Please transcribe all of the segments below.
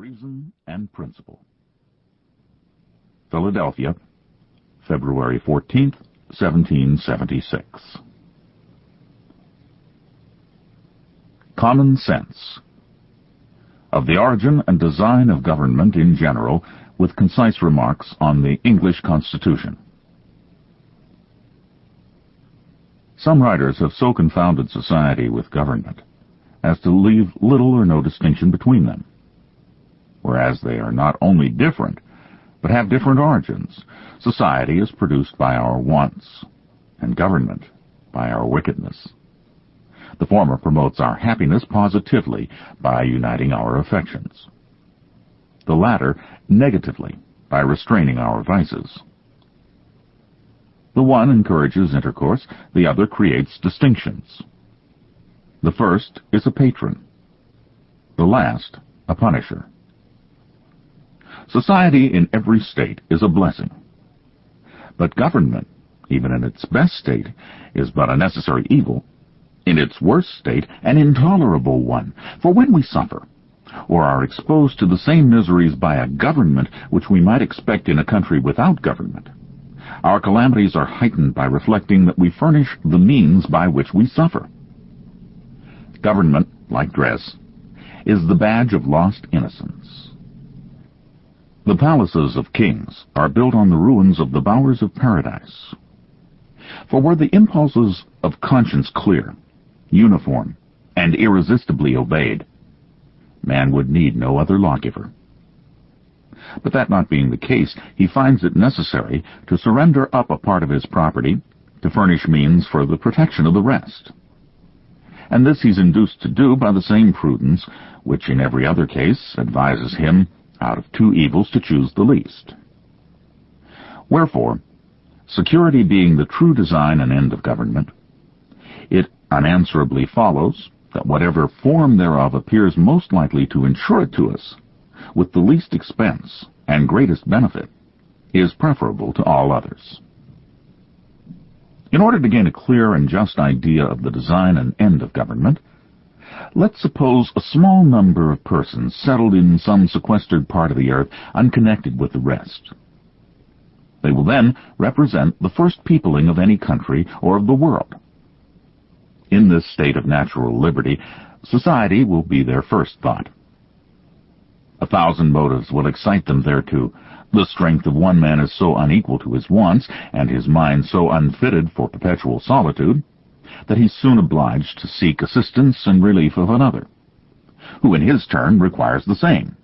Reason and Principle. Philadelphia, February 14th, 1776. Common Sense. Of the origin and design of government in general, with concise remarks on the English Constitution. Some writers have so confounded society with government as to leave little or no distinction between them, whereas they are not only different, but have different origins. Society is produced by our wants, and government by our wickedness. The former promotes our happiness positively by uniting our affections. The latter negatively by restraining our vices. The one encourages intercourse, the other creates distinctions. The first is a patron, the last a punisher. Society in every state is a blessing. But government, even in its best state, is but a necessary evil. In its worst state, an intolerable one. For when we suffer, or are exposed to the same miseries by a government which we might expect in a country without government, our calamities are heightened by reflecting that we furnish the means by which we suffer. Government, like dress, is the badge of lost innocence. The palaces of kings are built on the ruins of the bowers of paradise. For were the impulses of conscience clear, uniform, and irresistibly obeyed, man would need no other lawgiver. But that not being the case, he finds it necessary to surrender up a part of his property to furnish means for the protection of the rest. And this he's induced to do by the same prudence which in every other case advises him out of two evils to choose the least. Wherefore, security being the true design and end of government, it unanswerably follows that whatever form thereof appears most likely to ensure it to us, with the least expense and greatest benefit, is preferable to all others. In order to gain a clear and just idea of the design and end of government, let's suppose a small number of persons settled in some sequestered part of the earth, unconnected with the rest. They will then represent the first peopling of any country or of the world. In this state of natural liberty, society will be their first thought. 1,000 motives will excite them thereto. The strength of one man is so unequal to his wants, and his mind so unfitted for perpetual solitude, that he's soon obliged to seek assistance and relief of another, who in his turn requires the same.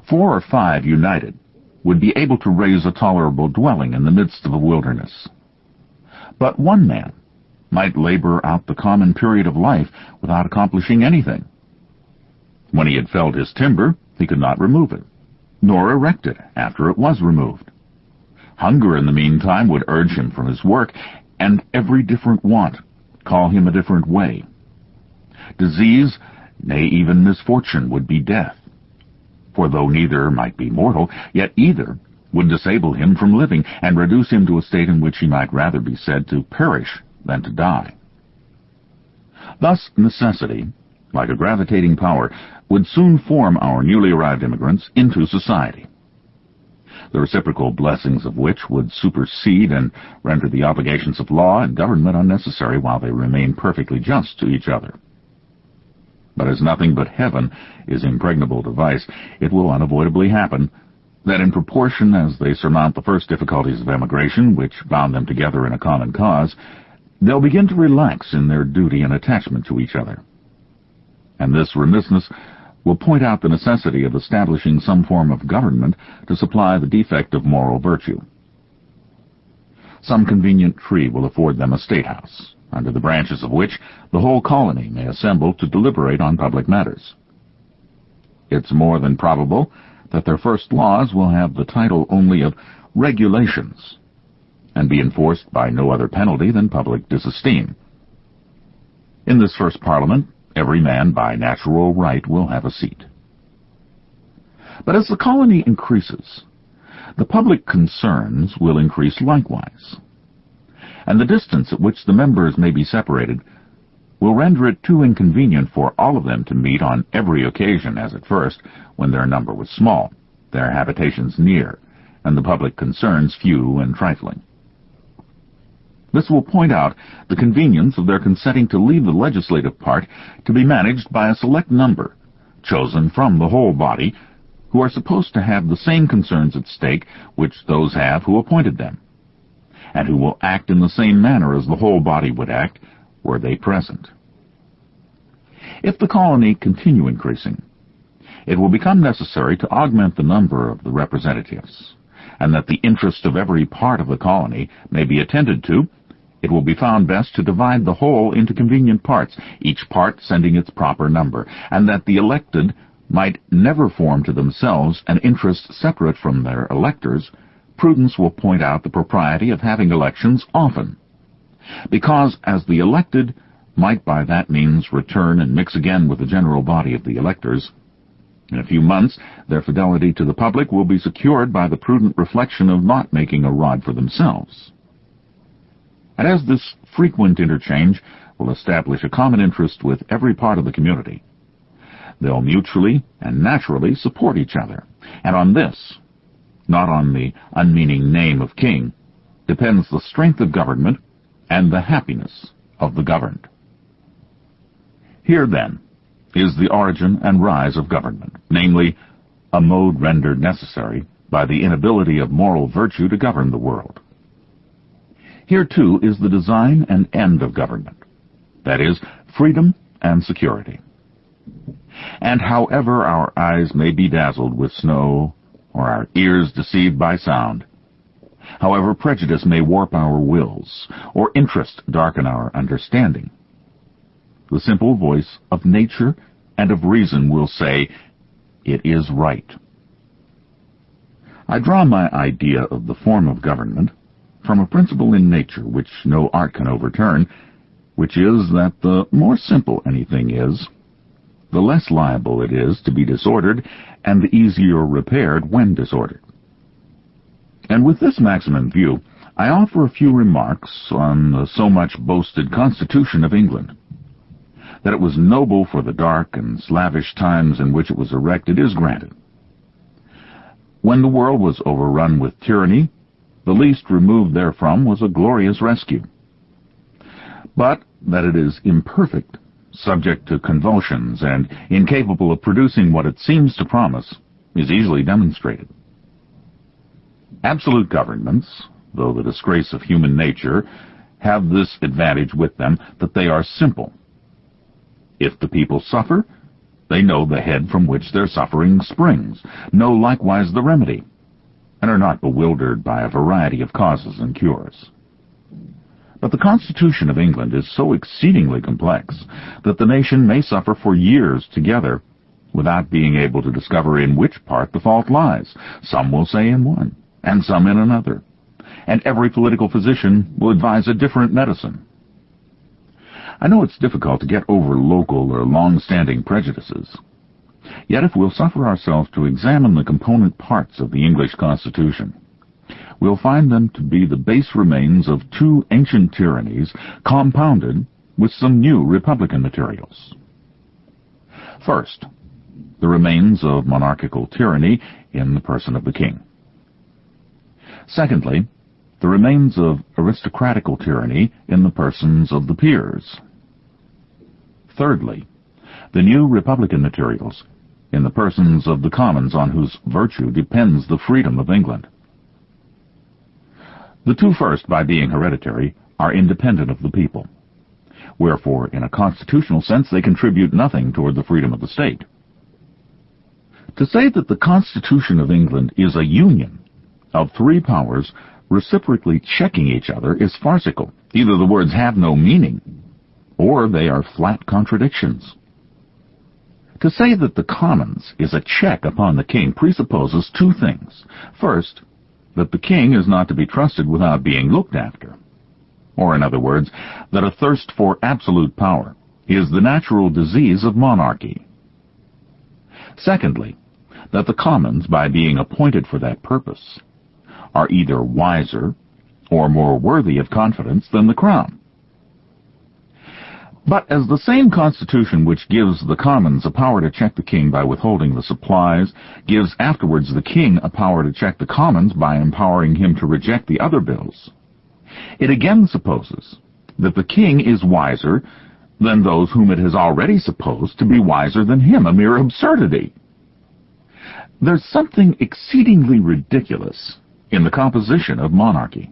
4 or 5 united would be able to raise a tolerable dwelling in the midst of a wilderness. But one man might labor out the common period of life without accomplishing anything. When he had felled his timber, he could not remove it, nor erect it after it was removed. Hunger in the meantime would urge him from his work, and every different want call him a different way. Disease, nay, even misfortune, would be death. For though neither might be mortal, yet either would disable him from living, and reduce him to a state in which he might rather be said to perish than to die. Thus necessity, like a gravitating power, would soon form our newly arrived immigrants into society, the reciprocal blessings of which would supersede and render the obligations of law and government unnecessary while they remain perfectly just to each other. But as nothing but heaven is impregnable to vice, it will unavoidably happen that in proportion as they surmount the first difficulties of emigration, which bound them together in a common cause, they'll begin to relax in their duty and attachment to each other. And this remissness will point out the necessity of establishing some form of government to supply the defect of moral virtue. Some convenient tree will afford them a statehouse, under the branches of which the whole colony may assemble to deliberate on public matters. It's more than probable that their first laws will have the title only of regulations, and be enforced by no other penalty than public disesteem. In this first Parliament, every man by natural right will have a seat. But as the colony increases, the public concerns will increase likewise, and the distance at which the members may be separated will render it too inconvenient for all of them to meet on every occasion as at first, when their number was small, their habitations near, and the public concerns few and trifling. This will point out the convenience of their consenting to leave the legislative part to be managed by a select number, chosen from the whole body, who are supposed to have the same concerns at stake which those have who appointed them, and who will act in the same manner as the whole body would act were they present. If the colony continue increasing, it will become necessary to augment the number of the representatives, and that the interest of every part of the colony may be attended to, it will be found best to divide the whole into convenient parts, each part sending its proper number, and that the elected might never form to themselves an interest separate from their electors. Prudence will point out the propriety of having elections often, because as the elected might by that means return and mix again with the general body of the electors, in a few months their fidelity to the public will be secured by the prudent reflection of not making a rod for themselves. And as this frequent interchange will establish a common interest with every part of the community, they'll mutually and naturally support each other, and on this, not on the unmeaning name of king, depends the strength of government and the happiness of the governed. Here, then, is the origin and rise of government, namely, a mode rendered necessary by the inability of moral virtue to govern the world. Here, too, is the design and end of government, that is, freedom and security. And however our eyes may be dazzled with snow, or our ears deceived by sound, however prejudice may warp our wills, or interest darken our understanding, the simple voice of nature and of reason will say, "It is right." I draw my idea of the form of government from a principle in nature which no art can overturn, which is that the more simple anything is, the less liable it is to be disordered, and the easier repaired when disordered. And with this maxim in view, I offer a few remarks on the so much boasted Constitution of England. That it was noble for the dark and slavish times in which it was erected is granted. When the world was overrun with tyranny, the least removed therefrom was a glorious rescue. But that it is imperfect, subject to convulsions, and incapable of producing what it seems to promise, is easily demonstrated. Absolute governments, though the disgrace of human nature, have this advantage with them, that they are simple. If the people suffer, they know the head from which their suffering springs, know likewise the remedy, and are not bewildered by a variety of causes and cures. But the Constitution of England is so exceedingly complex that the nation may suffer for years together without being able to discover in which part the fault lies. Some will say in one, and some in another, and every political physician will advise a different medicine. I know it's difficult to get over local or long-standing prejudices. Yet if we'll suffer ourselves to examine the component parts of the English Constitution, we'll find them to be the base remains of two ancient tyrannies compounded with some new republican materials. First, the remains of monarchical tyranny in the person of the king. Secondly, the remains of aristocratical tyranny in the persons of the peers. Thirdly, the new republican materials in the persons of the commons on whose virtue depends the freedom of England. The two first, by being hereditary, are independent of the people. Wherefore, in a constitutional sense, they contribute nothing toward the freedom of the state. To say that the Constitution of England is a union of three powers reciprocally checking each other is farcical. Either the words have no meaning, or they are flat contradictions. To say that the Commons is a check upon the king presupposes two things. First, that the king is not to be trusted without being looked after. Or, in other words, that a thirst for absolute power is the natural disease of monarchy. Secondly, that the Commons, by being appointed for that purpose, are either wiser or more worthy of confidence than the Crown. But as the same Constitution which gives the Commons a power to check the king by withholding the supplies, gives afterwards the king a power to check the Commons by empowering him to reject the other bills, it again supposes that the king is wiser than those whom it has already supposed to be wiser than him, a mere absurdity. There's something exceedingly ridiculous in the composition of monarchy.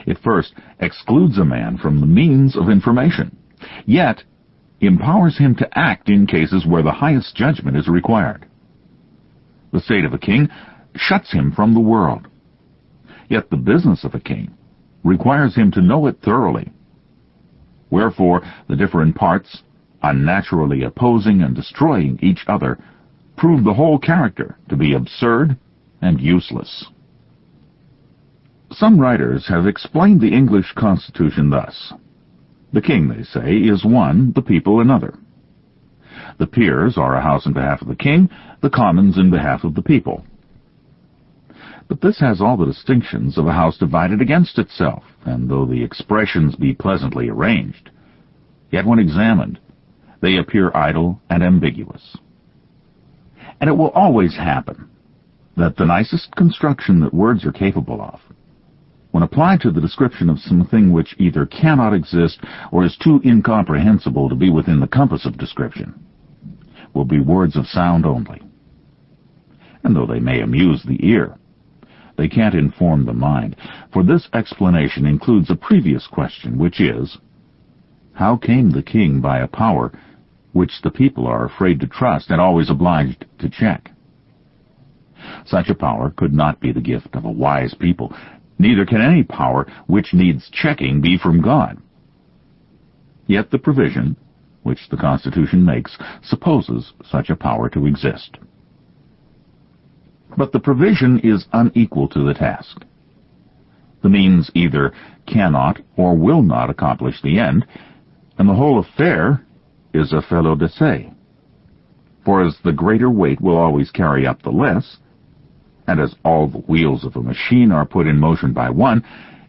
It first excludes a man from the means of information, yet empowers him to act in cases where the highest judgment is required. The state of a king shuts him from the world, yet the business of a king requires him to know it thoroughly. Wherefore the different parts, unnaturally opposing and destroying each other, prove the whole character to be absurd and useless. Some writers have explained the English Constitution thus. The king, they say, is one, the people another. The peers are a house in behalf of the king, the commons in behalf of the people. But this has all the distinctions of a house divided against itself, and though the expressions be pleasantly arranged, yet when examined, they appear idle and ambiguous. And it will always happen that the nicest construction that words are capable of, when applied to the description of something which either cannot exist or is too incomprehensible to be within the compass of description, will be words of sound only. And though they may amuse the ear, they can't inform the mind, for this explanation includes a previous question, which is, how came the king by a power which the people are afraid to trust and always obliged to check? Such a power could not be the gift of a wise people, neither can any power which needs checking be from God. Yet the provision which the Constitution makes supposes such a power to exist. But the provision is unequal to the task. The means either cannot or will not accomplish the end, and the whole affair is a felo de se. For as the greater weight will always carry up the less, and as all the wheels of a machine are put in motion by one,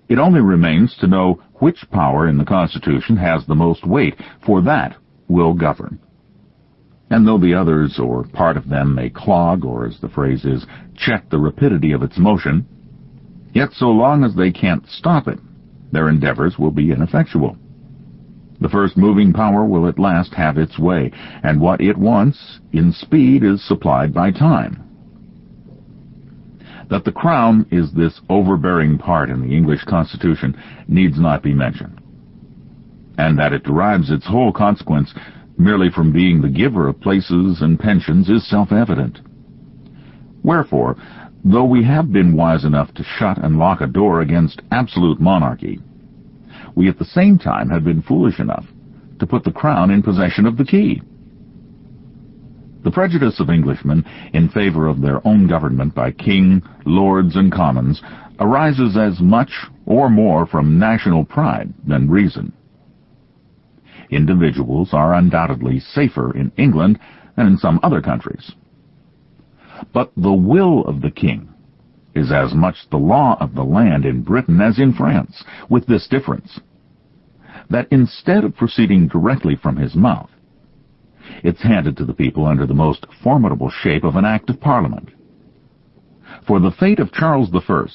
it only remains to know which power in the Constitution has the most weight, for that will govern. And though the others or part of them may clog, or as the phrase is, check the rapidity of its motion, yet so long as they can't stop it, their endeavors will be ineffectual. The first moving power will at last have its way, and what it wants in speed is supplied by time. That the Crown is this overbearing part in the English Constitution needs not be mentioned, and that it derives its whole consequence merely from being the giver of places and pensions is self-evident. Wherefore, though we have been wise enough to shut and lock a door against absolute monarchy, we at the same time have been foolish enough to put the Crown in possession of the key. The prejudice of Englishmen in favor of their own government by king, lords, and commons arises as much or more from national pride than reason. Individuals are undoubtedly safer in England than in some other countries. But the will of the king is as much the law of the land in Britain as in France, with this difference, that instead of proceeding directly from his mouth, it's handed to the people under the most formidable shape of an Act of Parliament. For the fate of Charles I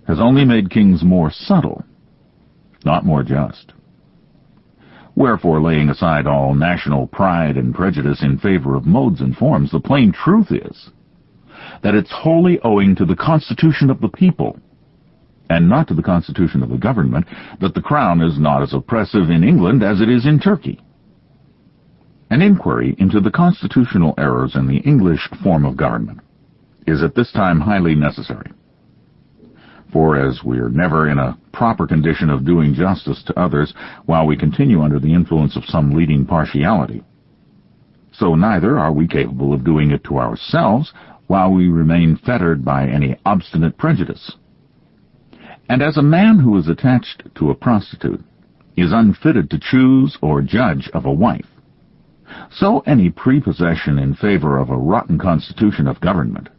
has only made kings more subtle, not more just. Wherefore, laying aside all national pride and prejudice in favor of modes and forms, the plain truth is that it's wholly owing to the Constitution of the people, and not to the Constitution of the government, that the Crown is not as oppressive in England as it is in Turkey. An inquiry into the constitutional errors in the English form of government is at this time highly necessary. For as we are never in a proper condition of doing justice to others while we continue under the influence of some leading partiality, so neither are we capable of doing it to ourselves while we remain fettered by any obstinate prejudice. And as a man who is attached to a prostitute is unfitted to choose or judge of a wife, so any prepossession in favor of a rotten constitution of government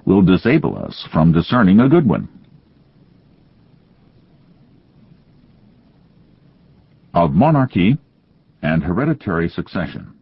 will disable us from discerning a good one. Of Monarchy and hereditary succession.